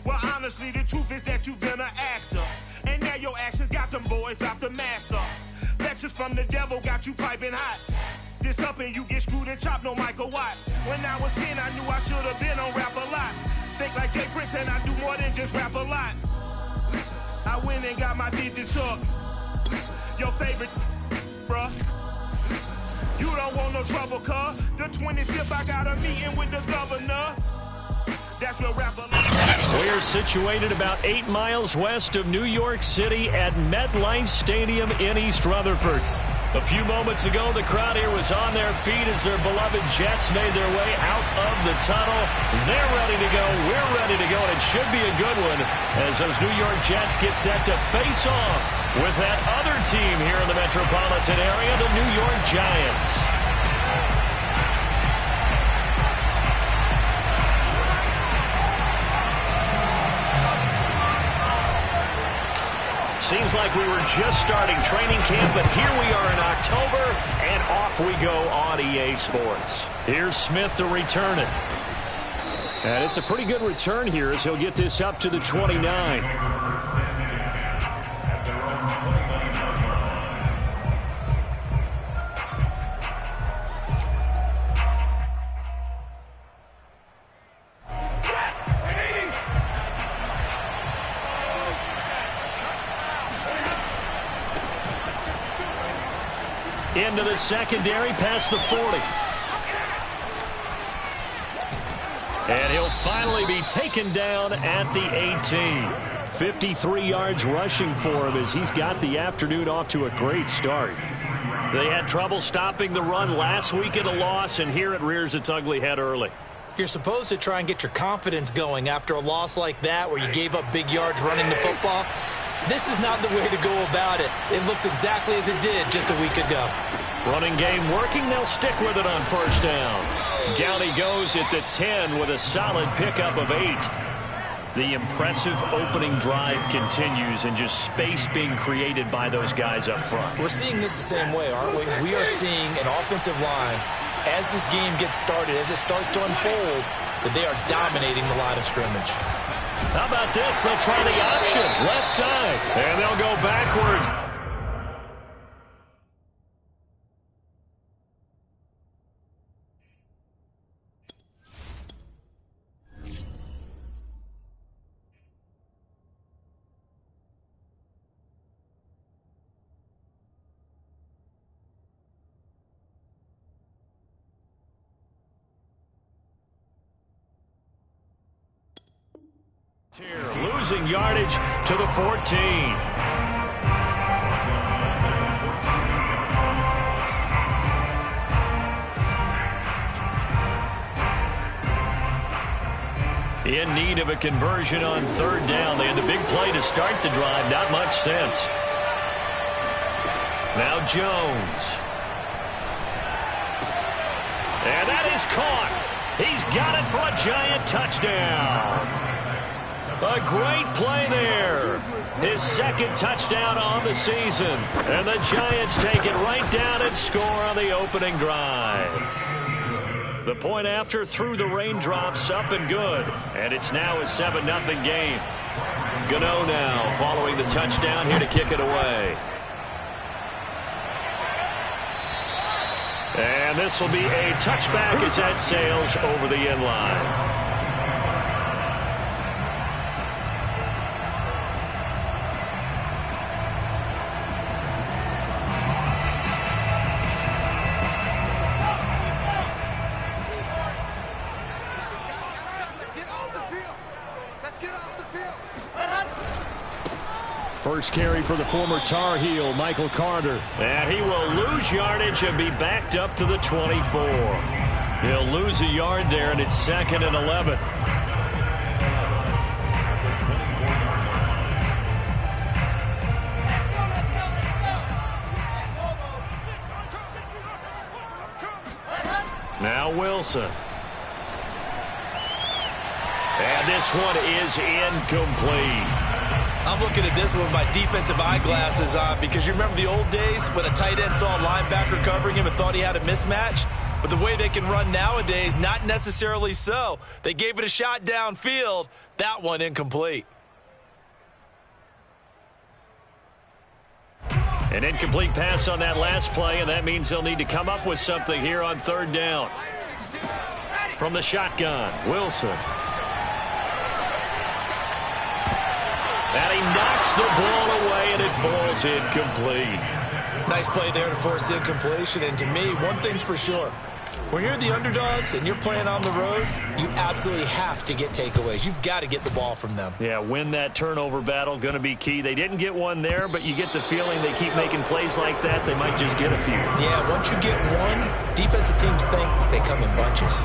Well, honestly, the truth is that you've been an actor. And now your actions got them boys about to mass up. Lectures from the devil got you piping hot. This up and you get screwed and chopped, no Michael Watts. When I was 10, I knew I should have been on Rap a Lot. Think like Jay Prince and I do more than just rap a lot. I went and got my digits up. Your favorite, bruh. You don't want no trouble, cuz. The 25th, I got a meeting with the governor. That's where Rap a Lot. We are situated about 8 miles west of New York City at MetLife Stadium in East Rutherford. A few moments ago, the crowd here was on their feet as their beloved Jets made their way out of the tunnel. They're ready to go. We're ready to go, and it should be a good one as those New York Jets get set to face off with that other team here in the metropolitan area, the New York Giants. Seems like we were just starting training camp, but here we are in October, and off we go on EA Sports. Here's Smith to return it. And it's a pretty good return here as he'll get this up to the 29. Into the secondary, past the 40. And he'll finally be taken down at the 18. 53 yards rushing for him as he's got the afternoon off to a great start. They had trouble stopping the run last week at a loss, and here it rears its ugly head early. You're supposed to try and get your confidence going after a loss like that where you gave up big yards running the football. This is not the way to go about it. It looks exactly as it did just a week ago. Running game working. They'll stick with it on first down. Down he goes at the 10 with a solid pickup of 8. The impressive opening drive continues and just space being created by those guys up front. We're seeing this the same way, aren't we? We are seeing an offensive line, as this game gets started, as it starts to unfold, that they are dominating the line of scrimmage. How about this? They'll try the option, left side, and they'll go backwards. Here, losing yardage to the 14. In need of a conversion on third down. They had the big play to start the drive. Not much sense. Now Jones. And that is caught. He's got it for a Giant touchdown. A great play there. His second touchdown on the season. And the Giants take it right down and score on the opening drive. The point after through the raindrops, up and good. And it's now a 7-0 game. Gano now following the touchdown here to kick it away. And this will be a touchback as that sails over the end line. First carry for the former Tar Heel, Michael Carter. And he will lose yardage and be backed up to the 24. He'll lose a yard there, and it's 2nd and 11. Now Wilson. And this one is incomplete. I'm looking at this one with my defensive eyeglasses on because you remember the old days when a tight end saw a linebacker covering him and thought he had a mismatch? But the way they can run nowadays, not necessarily so. They gave it a shot downfield. That one incomplete. An incomplete pass on that last play, and that means they'll need to come up with something here on third down. From the shotgun, Wilson. And he knocks the ball away, and it falls incomplete. Nice play there to force the incompletion. And to me, one thing's for sure. When you're the underdogs and you're playing on the road, you absolutely have to get takeaways. You've got to get the ball from them. Yeah, win that turnover battle, going to be key. They didn't get one there, but you get the feeling they keep making plays like that, they might just get a few. Yeah, once you get one, defensive teams think they come in bunches.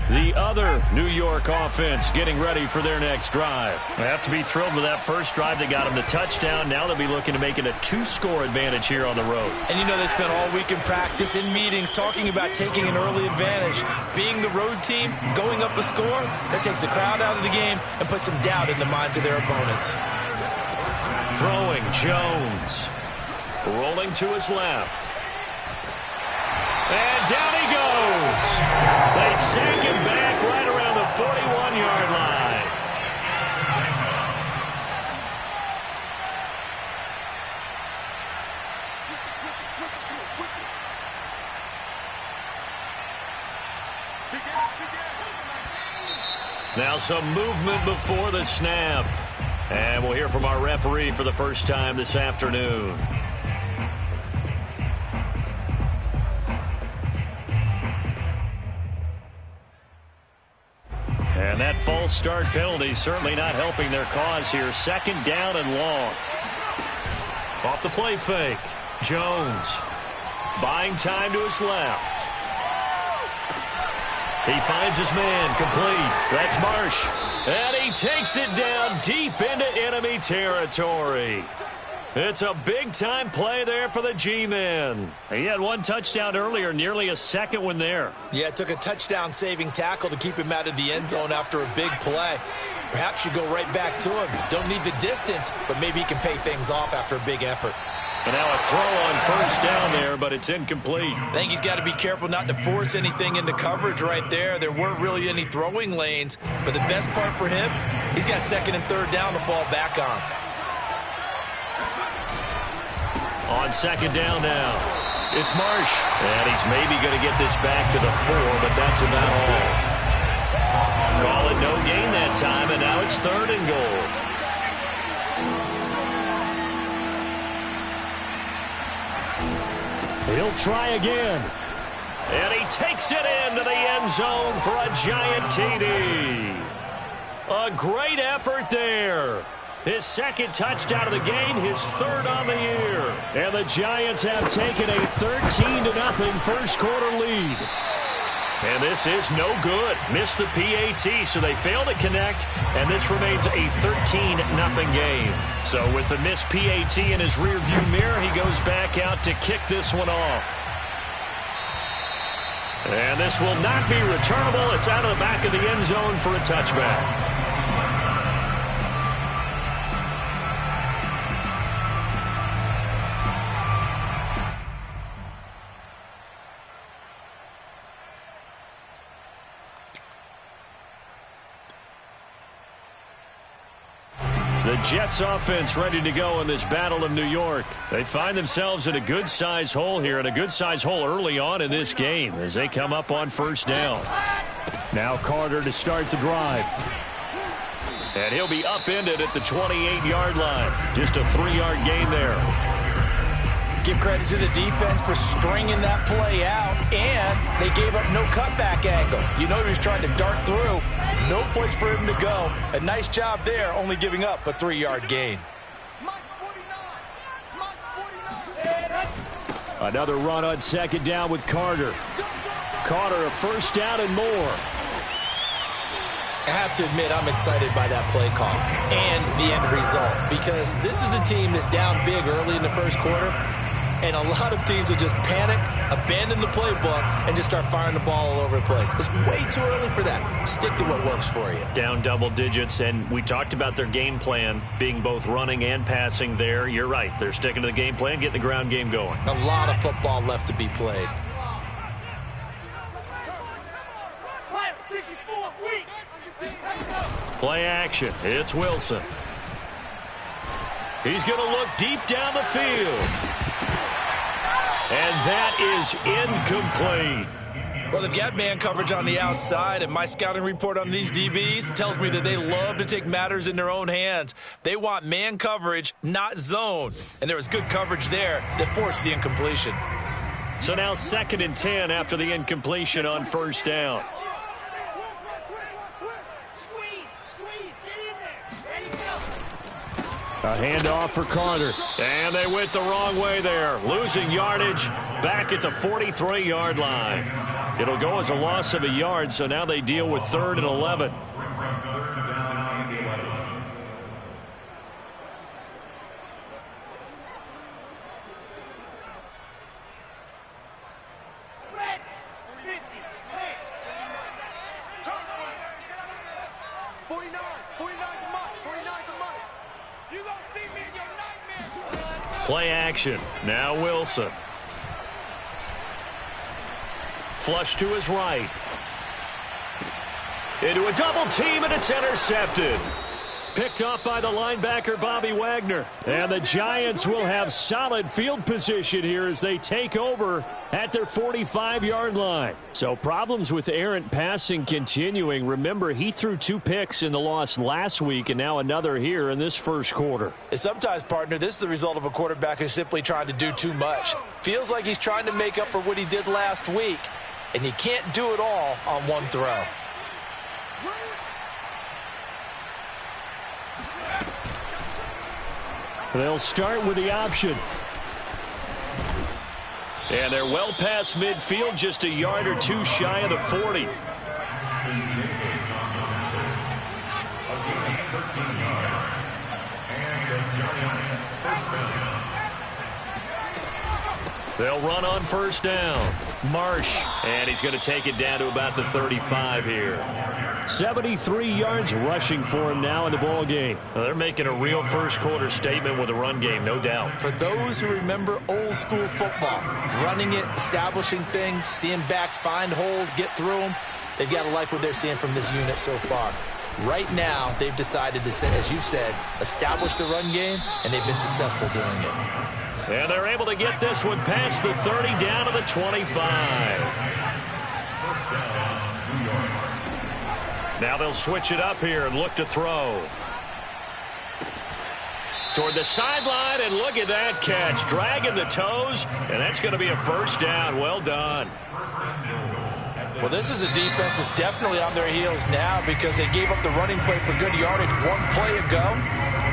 The other New York offense getting ready for their next drive. They have to be thrilled with that first drive. They got them the touchdown. Now they'll be looking to make it a 2-score advantage here on the road. And you know they spent all week in practice, in meetings, talking about taking an early advantage. Being the road team, going up a score, that takes the crowd out of the game and puts some doubt in the minds of their opponents. Throwing, Jones. Rolling to his left. And down he goes. They sack him back right around the 41-yard line. Now some movement before the snap. And we'll hear from our referee for the first time this afternoon. And that false start penalty certainly not helping their cause here. Second down and long. Off the play fake. Jones buying time to his left. He finds his man complete. That's Marsh. And he takes it down deep into enemy territory. It's a big-time play there for the G-men. He had one touchdown earlier, nearly a second one there. Yeah, it took a touchdown-saving tackle to keep him out of the end zone after a big play. Perhaps you go right back to him. Don't need the distance, but maybe he can pay things off after a big effort. And now a throw on first down there, but it's incomplete. I think he's got to be careful not to force anything into coverage right there. There weren't really any throwing lanes, but the best part for him, he's got second and third down to fall back on. On second down now, it's Marsh. And he's maybe going to get this back to the 4, but that's about all. Call it no gain that time, and now it's third and goal. He'll try again. And he takes it into the end zone for a giant TD. A great effort there. His second touchdown of the game, his third on the year. And the Giants have taken a 13-0 first quarter lead. And this is no good. Missed the PAT, so they fail to connect, and this remains a 13-0 game. So with the missed PAT in his rearview mirror, he goes back out to kick this one off. And this will not be returnable. It's out of the back of the end zone for a touchback. The Jets offense ready to go in this Battle of New York. They find themselves in a good-sized hole here, and a good-sized hole early on in this game as they come up on first down. Now Carter to start the drive. And he'll be upended at the 28-yard line. Just a 3-yard gain there. Give credit to the defense for stringing that play out, and they gave up no cutback angle. You know he was trying to dart through. No place for him to go. A nice job there, only giving up a 3-yard gain. Another run on second down with Carter. Carter, a first down and more. I have to admit, I'm excited by that play call and the end result, because this is a team that's down big early in the first quarter. And a lot of teams will just panic, abandon the playbook, and just start firing the ball all over the place. It's way too early for that. Stick to what works for you. Down double digits, and we talked about their game plan being both running and passing there. You're right. They're sticking to the game plan, getting the ground game going. A lot of football left to be played. Play action. It's Wilson. He's going to look deep down the field. And that is incomplete. Well, they've got man coverage on the outside, and my scouting report on these DBs tells me that they love to take matters in their own hands. They want man coverage, not zone. And there was good coverage there that forced the incompletion. So now 2nd and 10 after the incompletion on first down. A handoff for Carter. And they went the wrong way there. Losing yardage back at the 43-yard line. It'll go as a loss of a yard, so now they deal with 3rd and 11. Play action. Now Wilson. Flush to his right. Into a double team, and it's intercepted. Picked off by the linebacker, Bobby Wagner. And the Giants will have solid field position here as they take over at their 45-yard line. So problems with errant passing continuing. Remember, he threw 2 picks in the loss last week and now another here in this first quarter. And sometimes, partner, this is the result of a quarterback who's simply trying to do too much. Feels like he's trying to make up for what he did last week, and you can't do it all on one throw. They'll start with the option. And they're well past midfield, just a yard or 2 shy of the 40. They'll run on first down. Marsh, and he's going to take it down to about the 35 here. 73 yards rushing for him now in the ball game. Well, they're making a real first quarter statement with a run game, no doubt. For those who remember old school football, running it, establishing things, seeing backs find holes, get through them, they've got to like what they're seeing from this unit so far. Right now, they've decided to, as you said, establish the run game, and they've been successful doing it. And they're able to get this one past the 30 down to the 25. Now they'll switch it up here and look to throw. Toward the sideline, and look at that catch. Dragging the toes, and that's going to be a first down. Well done. Well, this is a defense that's definitely on their heels now because they gave up the running play for good yardage 1 play ago.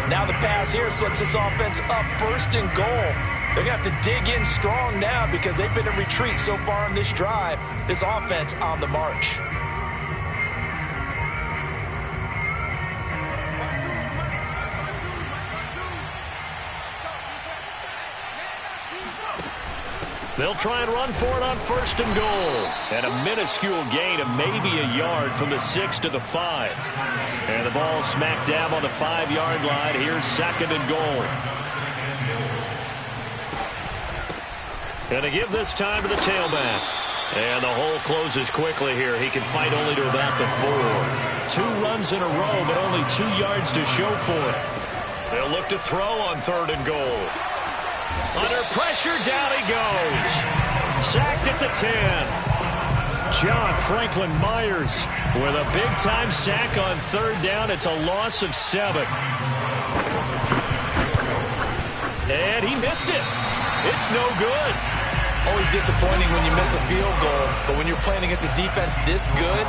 Now the pass here sets this offense up 1st and goal. They're going to have to dig in strong now because they've been in retreat so far in this drive. This offense on the march. They'll try and run for it on 1st and goal. And a minuscule gain of maybe a yard from the 6 to the 5. And the ball smack dab on the 5-yard line. Here's 2nd and goal. And to give this time to the tailback. And the hole closes quickly here. He can fight only to about the 4. 2 runs in a row, but only 2 yards to show for it. They'll look to throw on 3rd and goal. Under pressure, down he goes. Sacked at the 10. John Franklin Myers with a big-time sack on 3rd down. It's a loss of 7. And he missed it. It's no good. Always disappointing when you miss a field goal, but when you're playing against a defense this good,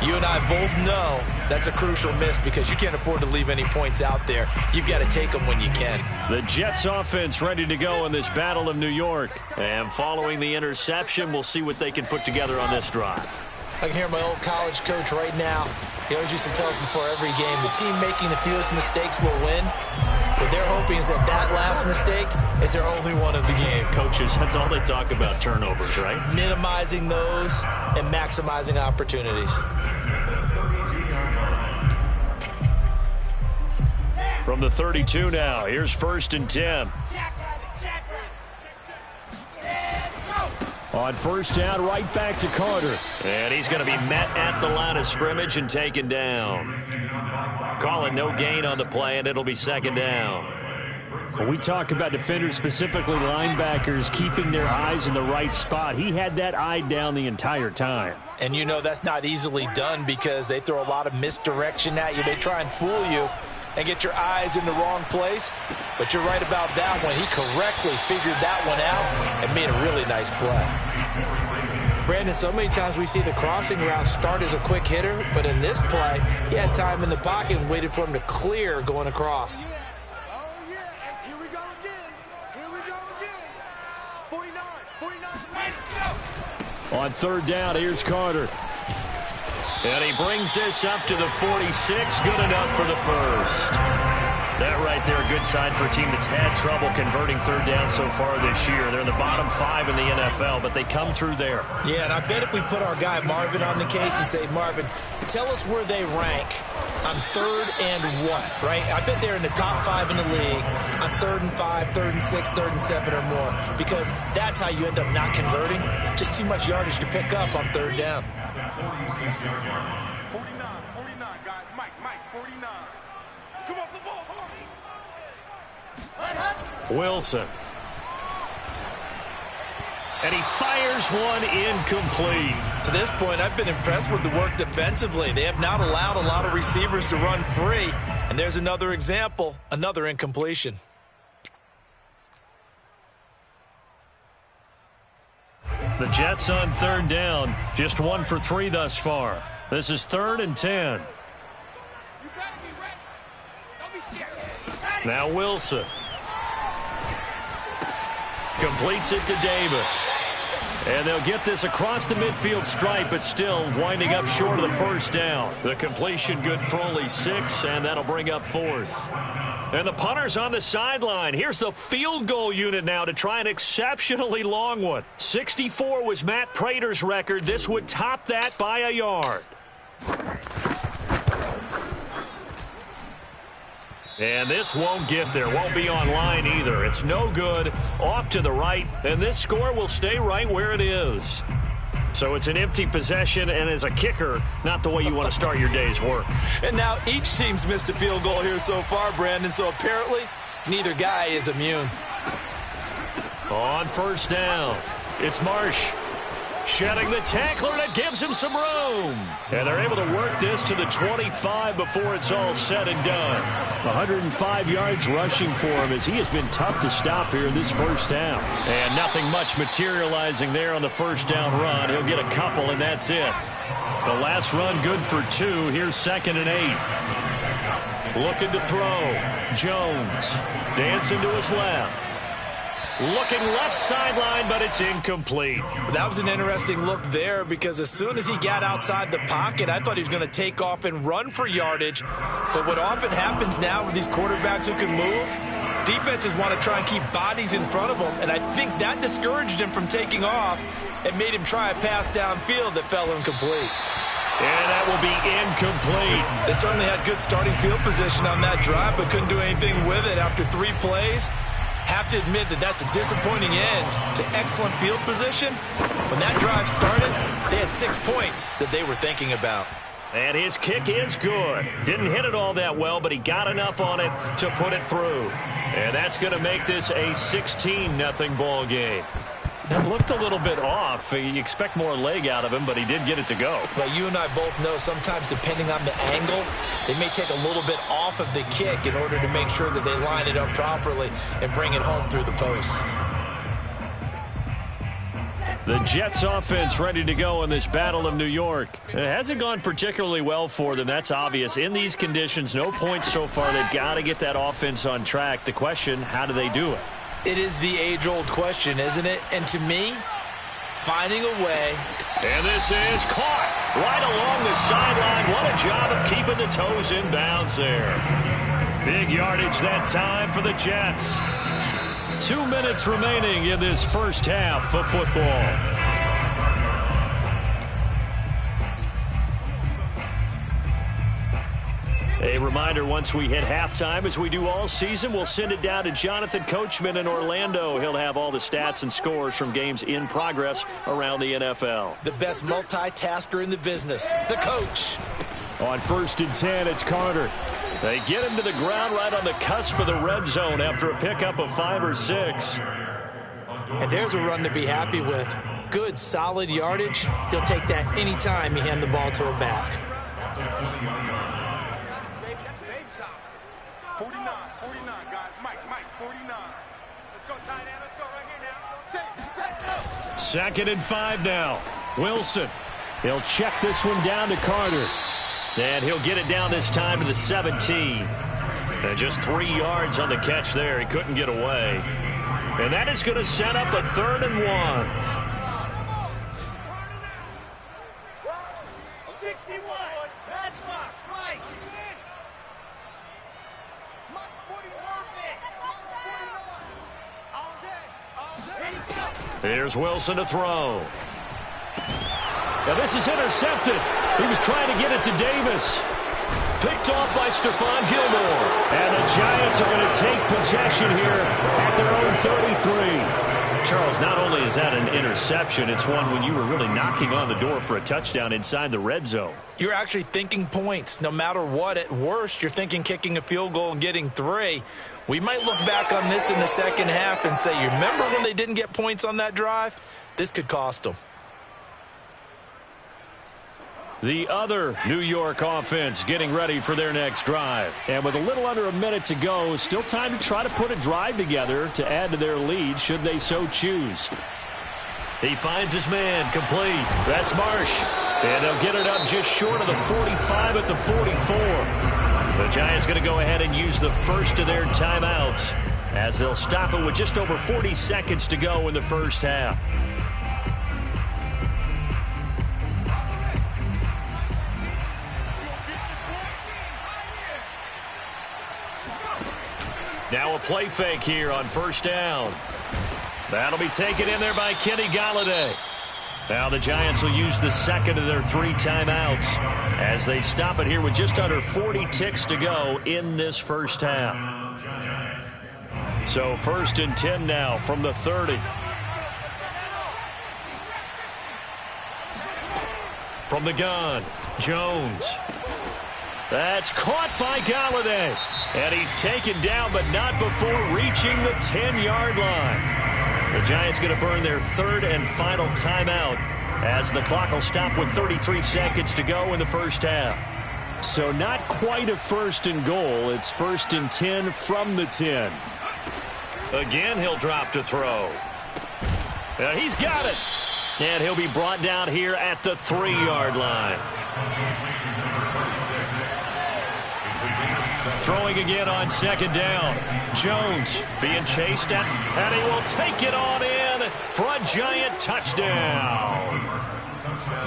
you and I both know that's a crucial miss because you can't afford to leave any points out there. You've got to take them when you can. The Jets offense ready to go in this Battle of New York. And following the interception, we'll see what they can put together on this drive. I can hear my old college coach right now. He always used to tell us before every game, the team making the fewest mistakes will win. What they're hoping is that that last mistake is their only one of the game. Coaches, that's all they talk about, turnovers, right? Minimizing those and maximizing opportunities. From the 32 now, here's 1st and 10. On 1st down, right back to Carter. And he's going to be met at the line of scrimmage and taken down. Call it no gain on the play, and it'll be 2nd down. When we talk about defenders, specifically linebackers, keeping their eyes in the right spot, he had that eye down the entire time. And you know that's not easily done because they throw a lot of misdirection at you. They try and fool you and get your eyes in the wrong place. But you're right about that one. He correctly figured that one out and made a really nice play. Brandon, so many times we see the crossing route start as a quick hitter, but in this play, he had time in the pocket and waited for him to clear going across. Oh, yeah, and here we go again. Here we go again. 49, let's go. On 3rd down, here's Carter. And he brings this up to the 46. Good enough for the 1st. That right there, a good sign for a team that's had trouble converting 3rd down so far this year. They're in the bottom 5 in the NFL, but they come through there. Yeah, and I bet if we put our guy Marvin on the case and say, Marvin, tell us where they rank on 3rd and what, right? I bet they're in the top 5 in the league on 3rd and 5, 3rd and 6, 3rd and 7 or more, because that's how you end up not converting. Just too much yardage to pick up on 3rd down. 49, guys. Mike, 49. Come up the ball. Wilson. And he fires one incomplete. To this point, I've been impressed with the work defensively. They have not allowed a lot of receivers to run free. And there's another example, another incompletion. The Jets on 3rd down, just 1 for 3 thus far. This is 3rd and 10. Now Wilson. Completes it to Davis. And they'll get this across the midfield stripe, but still winding up short of the 1st down. The completion good for only 6, and that'll bring up 4th. And the punter's on the sideline. Here's the field goal unit now to try an exceptionally long one. 64 was Matt Prater's record. This would top that by a yard. And this won't get there. Won't be online either. It's no good. Off to the right. And this score will stay right where it is. So it's an empty possession, and as a kicker, not the way you want to start your day's work. And now each team's missed a field goal here so far, Brandon, so apparently neither guy is immune. On 1st down, it's Marsh. Shedding the tackler that gives him some room. And they're able to work this to the 25 before it's all said and done. 105 yards rushing for him as he has been tough to stop here in this 1st down. And nothing much materializing there on the 1st down run. He'll get a couple, and that's it. The last run good for 2. Here's 2nd and 8. Looking to throw. Jones dancing to his left. Looking left sideline, but it's incomplete. That was an interesting look there because as soon as he got outside the pocket, I thought he was going to take off and run for yardage. But what often happens now with these quarterbacks who can move, defenses want to try and keep bodies in front of them, and I think that discouraged him from taking off and made him try a pass downfield that fell incomplete. And that will be incomplete. They certainly had good starting field position on that drive, but couldn't do anything with it after 3 plays. Have to admit that that's a disappointing end to excellent field position. When that drive started, they had 6 points that they were thinking about. And his kick is good. Didn't hit it all that well, but he got enough on it to put it through. And that's going to make this a 16-0 ball game. It looked a little bit off. You expect more leg out of him, but he did get it to go. Well, you and I both know sometimes depending on the angle, they may take a little bit off of the kick in order to make sure that they line it up properly and bring it home through the posts. The Jets offense ready to go in this Battle of New York. It hasn't gone particularly well for them. That's obvious. In these conditions, no points so far. They've got to get that offense on track. The question, how do they do it? It is the age-old question, isn't it? And to me, finding a way. And this is caught right along the sideline. What a job of keeping the toes in bounds there. Big yardage that time for the Jets. 2 minutes remaining in this first half of football. A reminder, once we hit halftime, as we do all season, we'll send it down to Jonathan Coachman in Orlando. He'll have all the stats and scores from games in progress around the NFL. The best multitasker in the business, the coach. On 1st and 10, it's Carter. They get him to the ground right on the cusp of the red zone after a pickup of 5 or 6. And there's a run to be happy with. Good, solid yardage. He'll take that anytime you hand the ball to a back. 49, guys. Mike, 49. Let's go, tight end. Let's go right here now. Set. 2nd and 5 now. Wilson. He'll check this one down to Carter. And he'll get it down this time to the 17. And just 3 yards on the catch there. He couldn't get away. And that is going to set up a 3rd and 1. 61. Matchbox. Mike. Here's Wilson to throw. Now this is intercepted. He was trying to get it to Davis. Picked off by Stephon Gilmore. And the Giants are going to take possession here at their own 33. Charles, not only is that an interception, it's one when you were really knocking on the door for a touchdown inside the red zone. You're actually thinking points. No matter what, at worst, you're thinking kicking a field goal and getting 3. We might look back on this in the second half and say, you remember when they didn't get points on that drive? This could cost them. The other New York offense getting ready for their next drive. And with a little under a minute to go, still time to try to put a drive together to add to their lead should they so choose. He finds his man complete. That's Marsh. And they'll get it up just short of the 45 at the 44. The Giants going to go ahead and use the first of their timeouts as they'll stop it with just over 40 seconds to go in the first half. Now a play fake here on 1st down. That'll be taken in there by Kenny Golladay. Now the Giants will use the second of their 3 timeouts as they stop it here with just under 40 ticks to go in this first half. So 1st and 10 now from the 30. From the gun, Jones. That's caught by Golladay. And he's taken down, but not before reaching the 10-yard line. The Giants going to burn their 3rd and final timeout as the clock will stop with 33 seconds to go in the first half. So not quite a 1st and goal. It's 1st and 10 from the 10. Again, he'll drop to throw. He's got it. And he'll be brought down here at the 3-yard line. Throwing again on 2nd down. Jones being chased at, and he will take it on in for a Giant touchdown.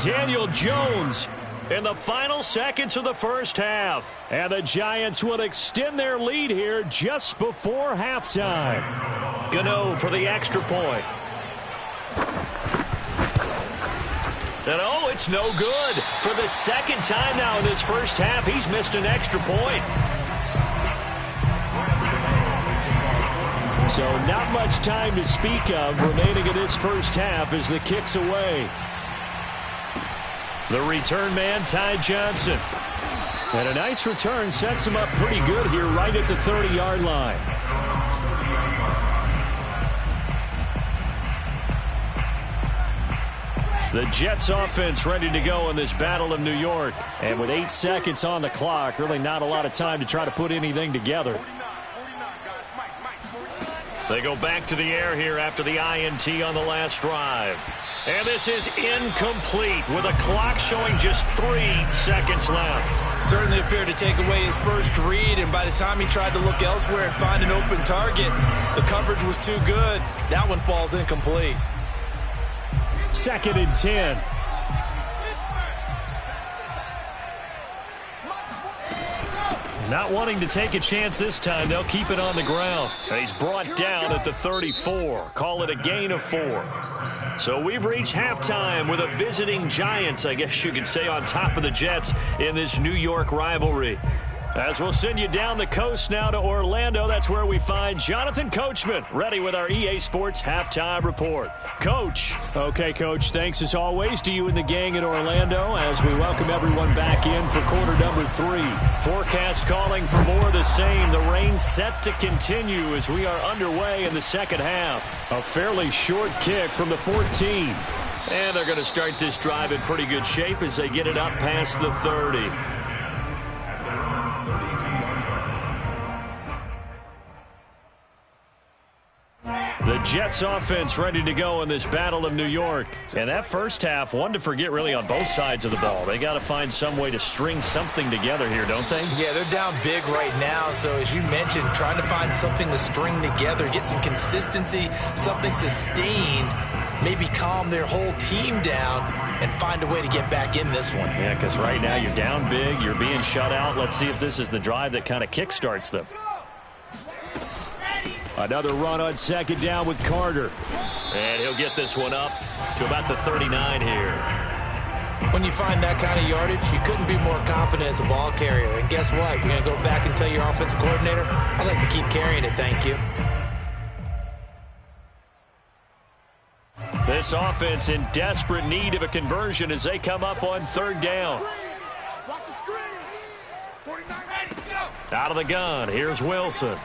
Daniel Jones in the final seconds of the first half. And the Giants will extend their lead here just before halftime. Gano for the extra point. And oh, it's no good. For the 2nd time now in this first half, he's missed an extra point. So not much time to speak of remaining in this first half as the kick's away. The return man, Ty Johnson. And a nice return sets him up pretty good here right at the 30-yard line. The Jets offense ready to go in this Battle of New York. And with 8 seconds on the clock, really not a lot of time to try to put anything together. They go back to the air here after the INT on the last drive. And this is incomplete with a clock showing just 3 seconds left. Certainly appeared to take away his first read, and by the time he tried to look elsewhere and find an open target, the coverage was too good. That one falls incomplete. 2nd and 10. Not wanting to take a chance this time, they'll keep it on the ground. He's brought down at the 34. Call it a gain of 4. So we've reached halftime with a visiting Giants, I guess you could say, on top of the Jets in this New York rivalry. As we'll send you down the coast now to Orlando, that's where we find Jonathan Coachman, ready with our EA Sports Halftime Report. Coach. Okay, Coach, thanks as always to you and the gang in Orlando as we welcome everyone back in for quarter number 3. Forecast calling for more of the same. The rain set to continue as we are underway in the second half. A fairly short kick from the 14. And they're going to start this drive in pretty good shape as they get it up past the 30. The Jets offense ready to go in this Battle of New York. And that first half, one to forget really on both sides of the ball. They got to find some way to string something together here, don't they? Yeah, they're down big right now. So as you mentioned, trying to find something to string together, get some consistency, something sustained, maybe calm their whole team down and find a way to get back in this one. Yeah, because right now you're down big, you're being shut out. Let's see if this is the drive that kind of kickstarts them. Another run on second down with Carter. And he'll get this one up to about the 39 here. When you find that kind of yardage, you couldn't be more confident as a ball carrier. And guess what? You're going to go back and tell your offensive coordinator, I'd like to keep carrying it, thank you. This offense in desperate need of a conversion as they come up on third down. Watch the screen. 49, go. Out of the gun, here's Wilson.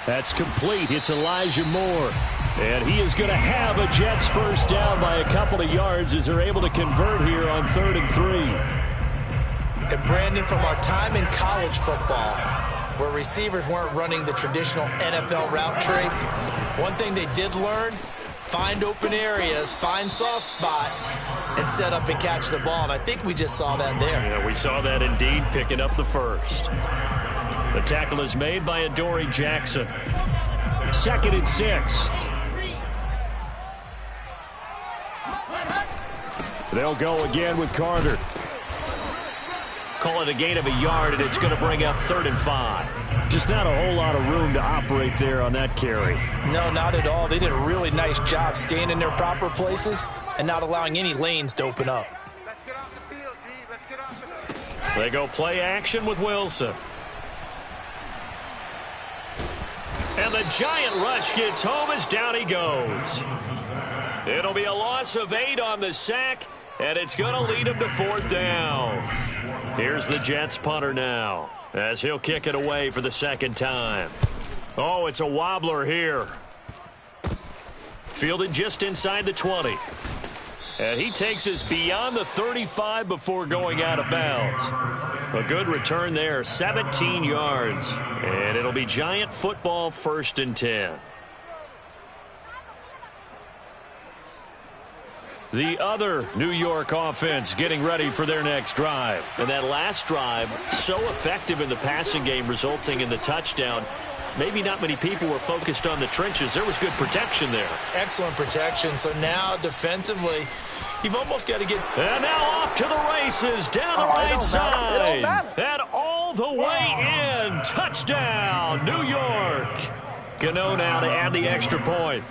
That's complete. It's Elijah Moore. And he is going to have a Jets first down by a couple of yards as they're able to convert here on 3rd and 3. And Brandon, from our time in college football, where receivers weren't running the traditional NFL route tree, one thing they did learn, find open areas, find soft spots, and set up and catch the ball. And I think we just saw that there. Yeah, we saw that indeed, picking up the first. The tackle is made by Adoree Jackson. 2nd and 6. They'll go again with Carter. Call it a gain of a yard, and it's going to bring up 3rd and 5. Just not a whole lot of room to operate there on that carry. No, not at all. They did a really nice job staying in their proper places and not allowing any lanes to open up. Let's get off the field, D. Let's get off the field. They go play action with Wilson. And the giant rush gets home as down he goes. It'll be a loss of 8 on the sack, and it's going to lead him to 4th down. Here's the Jets punter now as he'll kick it away for the second time. Oh, it's a wobbler here. Fielded just inside the 20. And he takes us beyond the 35 before going out of bounds. A good return there, 17 yards. And it'll be Giant football, 1st and 10. The other New York offense getting ready for their next drive. And that last drive, so effective in the passing game, resulting in the touchdown. Maybe not many people were focused on the trenches. There was good protection there. Excellent protection. So now defensively, you've almost got to get... And now off to the races down the right side. And all the way in. Touchdown, New York. Gano now to add the extra point.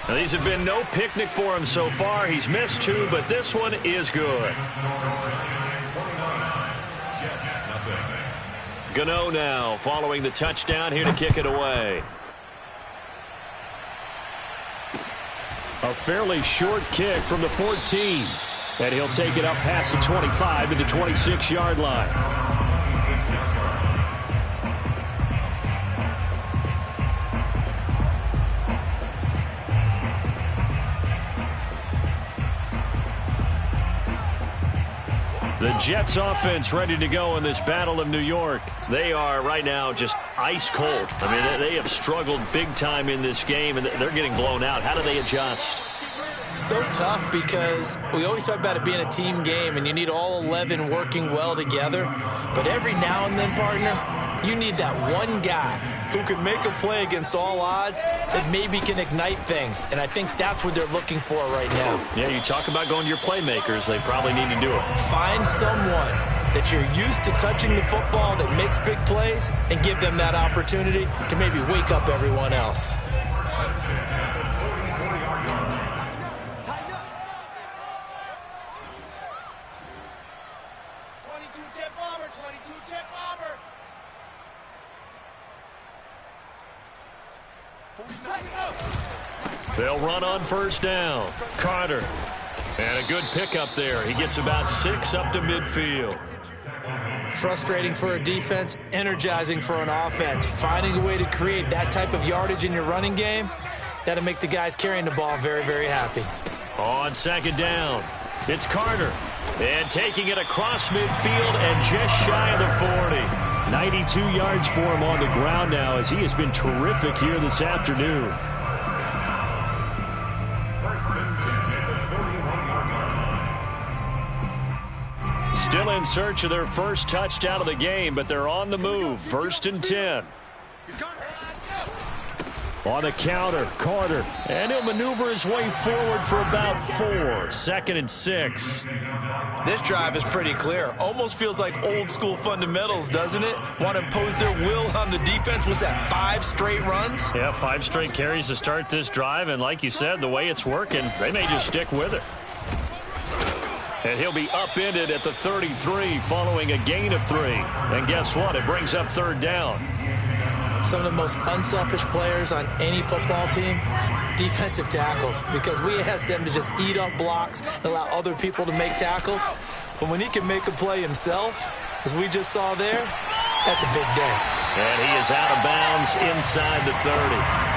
Now, these have been no picnic for him so far. He's missed 2, but this one is good. Gano now following the touchdown here to kick it away. A fairly short kick from the 14. And he'll take it up past the 25 to the 26-yard line. The Jets offense ready to go in this Battle of New York. They are right now just ice cold. I mean, they have struggled big time in this game, and they're getting blown out. How do they adjust? So tough because we always talk about it being a team game, and you need all 11 working well together. But every now and then, partner, you need that one guy who can make a play against all odds that maybe can ignite things. And I think that's what they're looking for right now. Yeah, you talk about going to your playmakers. They probably need to do it. Find someone that you're used to touching the football that makes big plays and give them that opportunity to maybe wake up everyone else. They'll run on first down. Carter. And a good pickup there. He gets about 6 up to midfield. Frustrating for a defense, energizing for an offense. Finding a way to create that type of yardage in your running game, that'll make the guys carrying the ball very, very happy. On second down, it's Carter. And taking it across midfield and just shy of the 40. 92 yards for him on the ground now as he has been terrific here this afternoon. Still in search of their first touchdown of the game, but they're on the move. 1st and 10. On the counter, Carter. And he'll maneuver his way forward for about 4. 2nd and 6. This drive is pretty clear. Almost feels like old school fundamentals, doesn't it? Want to impose their will on the defense. Was that 5 straight runs? Yeah, 5 straight carries to start this drive. And like you said, the way it's working, they may just stick with it. And he'll be upended at the 33 following a gain of 3. And guess what? It brings up 3rd down. Some of the most unselfish players on any football team, defensive tackles, because we ask them to just eat up blocks and allow other people to make tackles. But when he can make a play himself, as we just saw there, that's a big day. And he is out of bounds inside the 30.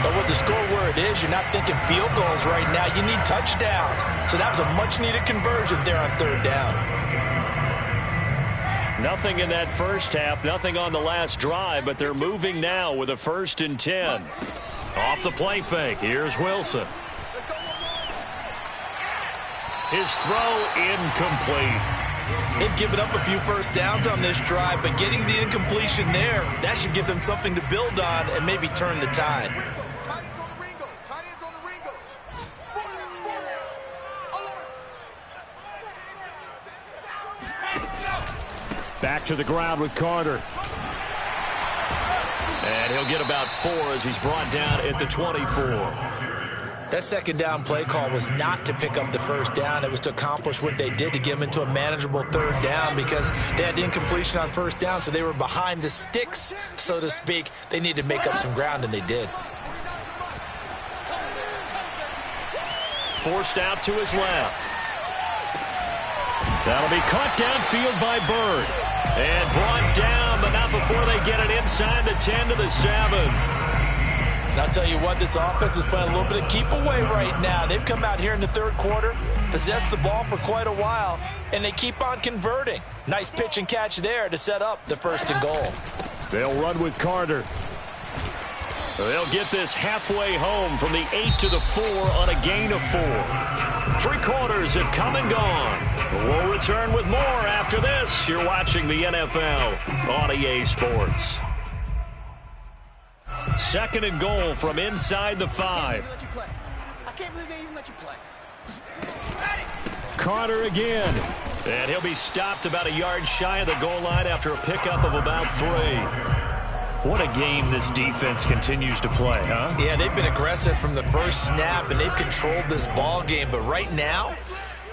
But with the score where it is, you're not thinking field goals right now. You need touchdowns. So that was a much-needed conversion there on 3rd down. Nothing in that first half, nothing on the last drive, but they're moving now with a 1st and 10. Off the play fake, here's Wilson. His throw incomplete. They've given up a few first downs on this drive, but getting the incompletion there, that should give them something to build on and maybe turn the tide. Back to the ground with Carter. And he'll get about 4 as he's brought down at the 24. That 2nd down play call was not to pick up the 1st down. It was to accomplish what they did to get them into a manageable 3rd down because they had incompletion on 1st down, so they were behind the sticks, so to speak. They needed to make up some ground, and they did. Forced out to his left. That'll be caught downfield by Bird. And brought down, but not before they get it inside the 10 to the 7. And I'll tell you what, this offense is playing a little bit of keep away right now. They've come out here in the 3rd quarter, possessed the ball for quite a while, and they keep on converting. Nice pitch and catch there to set up the 1st and goal. They'll run with Carter. They'll get this halfway home from the 8 to the 4 on a gain of 4. 3 quarters have come and gone. We'll return with more after this. You're watching the NFL on EA Sports. 2nd and goal from inside the 5. I can't believe they even let you play. Carter again. And he'll be stopped about a yard shy of the goal line after a pickup of about 3. What a game this defense continues to play, huh? Yeah, they've been aggressive from the first snap, and they've controlled this ball game. But right now,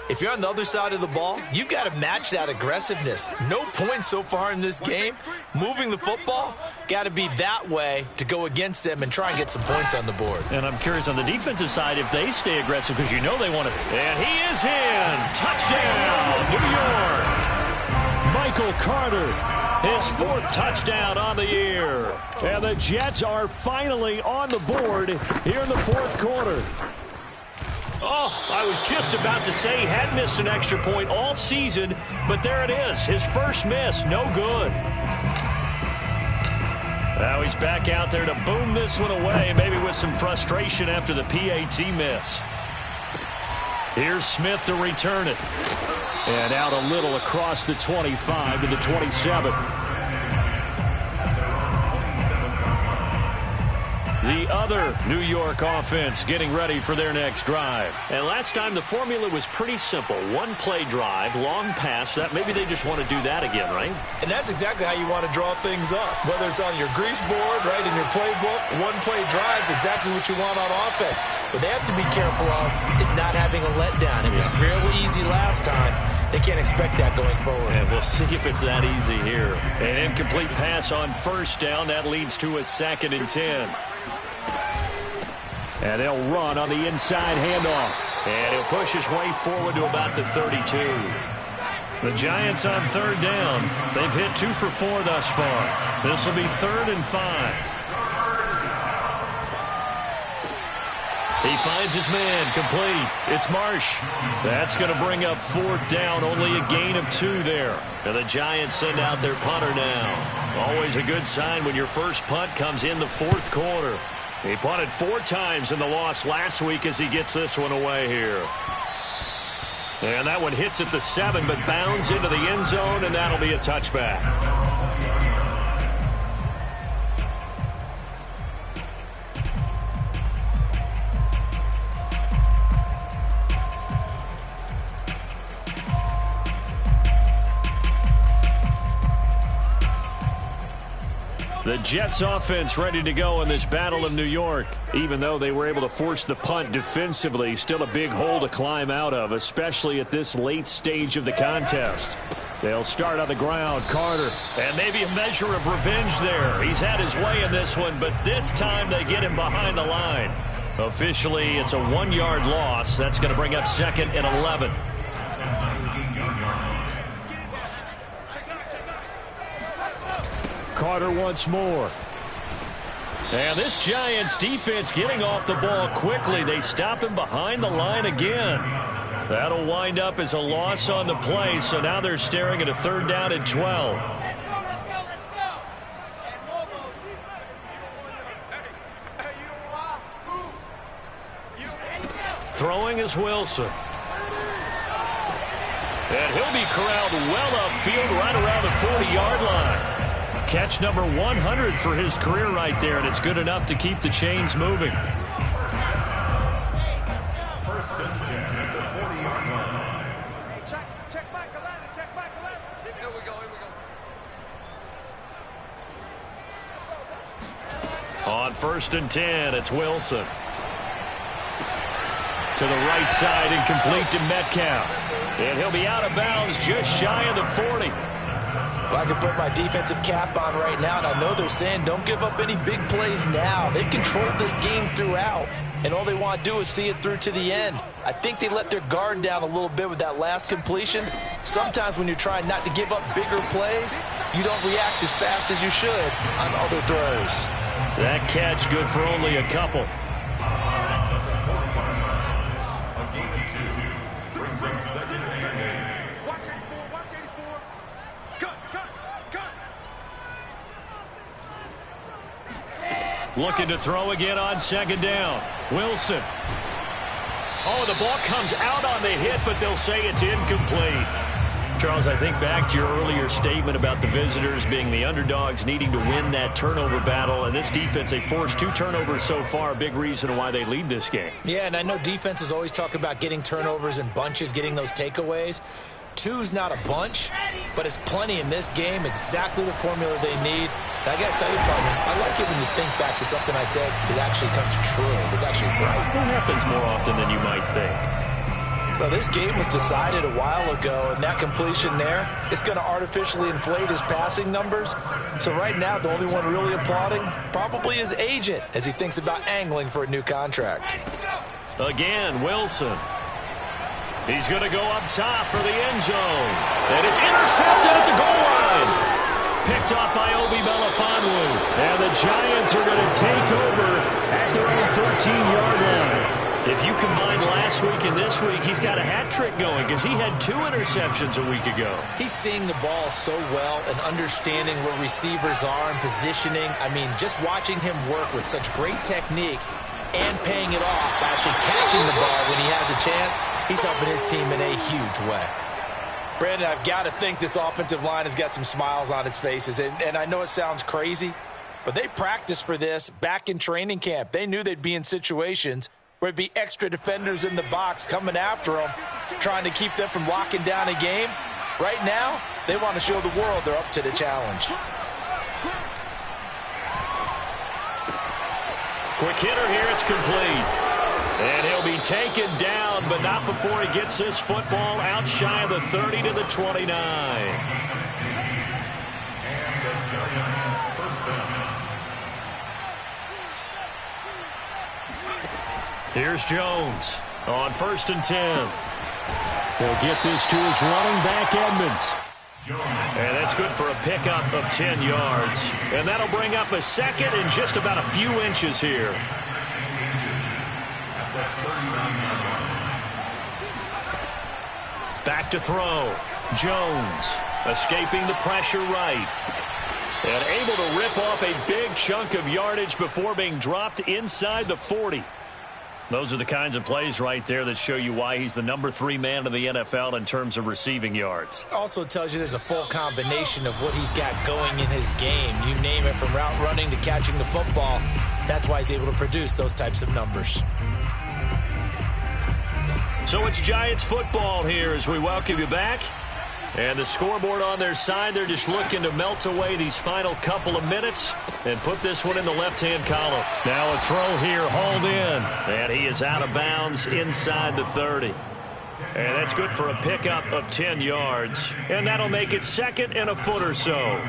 if you're on the other side of the ball, you've got to match that aggressiveness. No points so far in this game. Moving the football, got to be that way to go against them and try and get some points on the board. And I'm curious on the defensive side if they stay aggressive because you know they want to. And he is in. Touchdown, New York. Michael Carter. His 4th touchdown on the year. And the Jets are finally on the board here in the 4th quarter. Oh, I was just about to say he had missed an extra point all season, but there it is. His first miss, no good. Now he's back out there to boom this one away, maybe with some frustration after the PAT miss. Here's Smith to return it. And out a little across the 25 to the 27. The other New York offense getting ready for their next drive. And last time the formula was pretty simple. One play drive, long pass. That maybe they just want to do that again, right? And that's exactly how you want to draw things up. Whether it's on your grease board, right, in your playbook, one play drive is exactly what you want on offense. What they have to be careful of is not having a letdown. It was fairly easy last time. They can't expect that going forward. And we'll see if it's that easy here. An incomplete pass on first down. That leads to a 2nd and 10. And they'll run on the inside handoff. And he'll push his way forward to about the 32. The Giants on 3rd down. They've hit 2 for 4 thus far. This will be 3rd and 5. He finds his man, complete. It's Marsh. That's going to bring up 4th down, only a gain of 2 there. And the Giants send out their punter now. Always a good sign when your first punt comes in the 4th quarter. He punted 4 times in the loss last week as he gets this one away here. And that one hits at the 7, but bounds into the end zone, and that'll be a touchback. The Jets offense ready to go in this Battle of New York. Even though they were able to force the punt defensively, still a big hole to climb out of, especially at this late stage of the contest. They'll start on the ground. Carter. And maybe a measure of revenge there. He's had his way in this one, but this time they get him behind the line. Officially, it's a 1-yard loss. That's going to bring up 2nd and 11. Carter once more. And this Giants defense getting off the ball quickly. They stop him behind the line again. That'll wind up as a loss on the play, so now they're staring at a 3rd down and 12. Let's go. Throwing is Wilson. And he'll be corralled well upfield right around the 40-yard line. Catch number 100 for his career right there, and it's good enough to keep the chains moving. First and 10 at the 40-yard line. Hey, check back 11, check back 11. Here we go. On 1st and 10, it's Wilson. To the right side, incomplete to Metcalf. And he'll be out of bounds just shy of the 40. Well, I can put my defensive cap on right now, and I know they're saying don't give up any big plays now. They've controlled this game throughout, and all they want to do is see it through to the end. I think they let their guard down a little bit with that last completion. Sometimes when you're trying not to give up bigger plays, you don't react as fast as you should on other throws. That catch good for only a couple. Looking to throw again on 2nd down. Wilson. Oh, the ball comes out on the hit, but they'll say it's incomplete. Charles, I think back to your earlier statement about the visitors being the underdogs, needing to win that turnover battle. And this defense, they forced 2 turnovers so far, a big reason why they lead this game. Yeah, and I know defenses always talk about getting turnovers in bunches, getting those takeaways. 2's not a bunch, but it's plenty in this game, exactly the formula they need. And I got to tell you, partner, I like it when you think back to something I said that actually comes true. It's actually right. It happens more often than you might think. Well, this game was decided a while ago, and that completion there is going to artificially inflate his passing numbers. So right now, the only one really applauding probably his agent as he thinks about angling for a new contract. Again, Wilson. He's going to go up top for the end zone. And it's intercepted at the goal line. Picked up by Obi Melifonwu. And the Giants are going to take over at their own 13-yard line. If you combine last week and this week, he's got a hat trick going because he had 2 interceptions a week ago. He's seeing the ball so well and understanding where receivers are and positioning. I mean, just watching him work with such great technique and paying it off by actually catching the ball when he has a chance, he's helping his team in a huge way. Brandon, I've got to think this offensive line has got some smiles on its faces. And I know it sounds crazy, But they practiced for this back in training camp. They knew they'd be in situations where it'd be extra defenders in the box coming after them, trying to keep them from locking down a game. Right now, they want to show the world they're up to the challenge. Quick hitter here, it's complete. And he'll be taken down, but not before he gets this football out shy of the 30 to the 29. Here's Jones on 1st and 10. He'll get this to his running back, Edmonds. And that's good for a pickup of 10 yards. And that'll bring up a second and just about a few inches here. Back to throw. Jones escaping the pressure right. And able to rip off a big chunk of yardage before being dropped inside the 40. Those are the kinds of plays right there that show you why he's the number 3 man in the NFL in terms of receiving yards. Also tells you there's a full combination of what he's got going in his game. You name it, from route running to catching the football. That's why he's able to produce those types of numbers. So it's Giants football here as we welcome you back. And the scoreboard on their side, they're just looking to melt away these final couple of minutes and put this one in the left-hand column. Now a throw here, hauled in. And he is out of bounds inside the 30. And that's good for a pickup of 10 yards. And that'll make it second and a foot or so.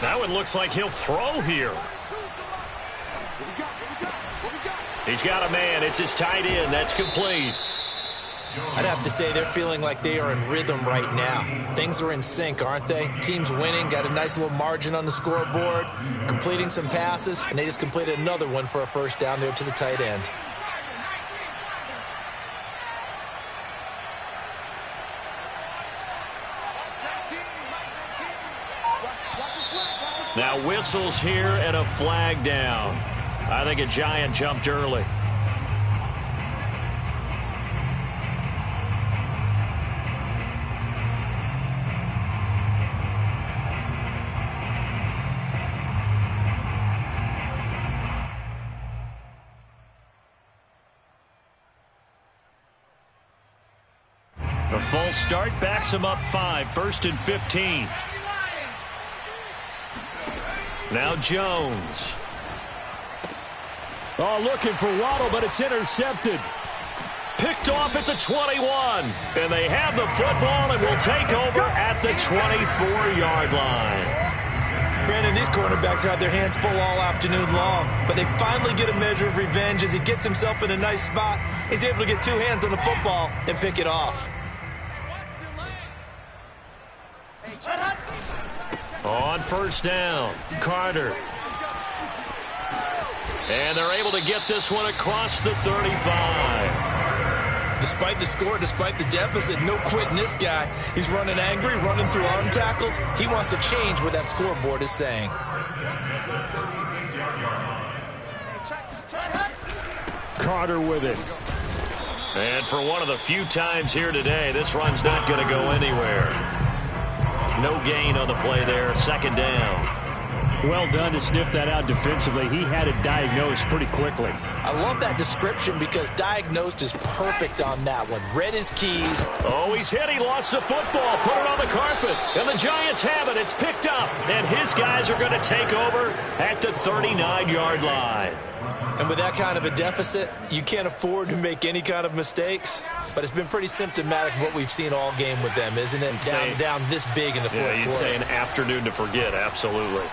That one looks like he'll throw here. He's got a man. It's his tight end. That's complete. I'd have to say they're feeling like they are in rhythm right now. Things are in sync, aren't they? Team's winning, got a nice little margin on the scoreboard, completing some passes, and they just completed another one for a first down there to the tight end. Now whistles here and a flag down. I think a Giant jumped early. The false start backs him up 5, 1st and 15. Now Jones. Oh, looking for Waddle, but it's intercepted. Picked off at the 21. And they have the football and will take over at the 24-yard line. Brandon, these cornerbacks had their hands full all afternoon long, but they finally get a measure of revenge as he gets himself in a nice spot. He's able to get 2 hands on the football and pick it off. On 1st down, Carter. And they're able to get this one across the 35. Despite the score, despite the deficit, no quitting this guy. He's running angry, running through arm tackles. He wants to change what that scoreboard is saying. Carter with it. And for one of the few times here today, this run's not going to go anywhere. No gain on the play there, 2nd down. Well done to sniff that out defensively. He had it diagnosed pretty quickly. I love that description because diagnosed is perfect on that one. Read his keys. Oh, he's hit. He lost the football. Put it on the carpet. And the Giants have it. It's picked up. And his guys are going to take over at the 39-yard line. And with that kind of a deficit, you can't afford to make any kind of mistakes. But it's been pretty symptomatic of what we've seen all game with them, isn't it? Down this big in the fourth quarter. Yeah, you'd say an afternoon to forget, absolutely.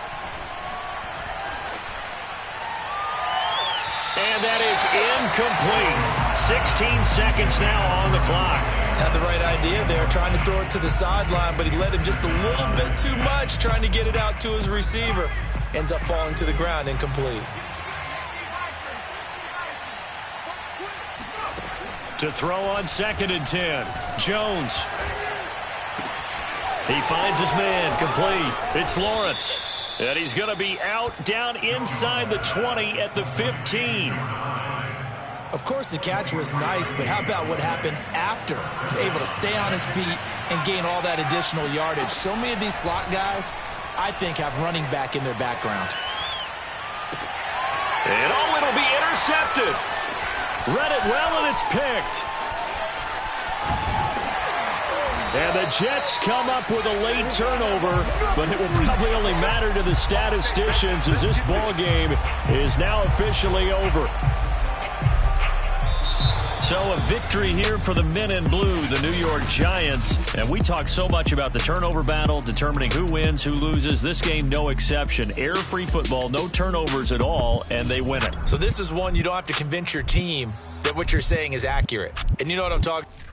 And that is incomplete. 16 seconds now on the clock. Had the right idea there, trying to throw it to the sideline, but he led him just a little bit too much, trying to get it out to his receiver. Ends up falling to the ground, incomplete. To throw on 2nd and 10. Jones. He finds his man, complete. It's Lawrence. And he's going to be out down inside the 20 at the 15. Of course, the catch was nice, but how about what happened after? Able to stay on his feet and gain all that additional yardage. So many of these slot guys, I think, have running back in their background. And it'll be intercepted. Read it well, and it's picked. And the Jets come up with a late turnover, but it will probably only matter to the statisticians as this ball game is now officially over. So a victory here for the men in blue, the New York Giants. And we talk so much about the turnover battle, determining who wins, who loses. This game, no exception. Error-free football, no turnovers at all, and they win it. So this is one you don't have to convince your team that what you're saying is accurate. And you know what I'm talking about.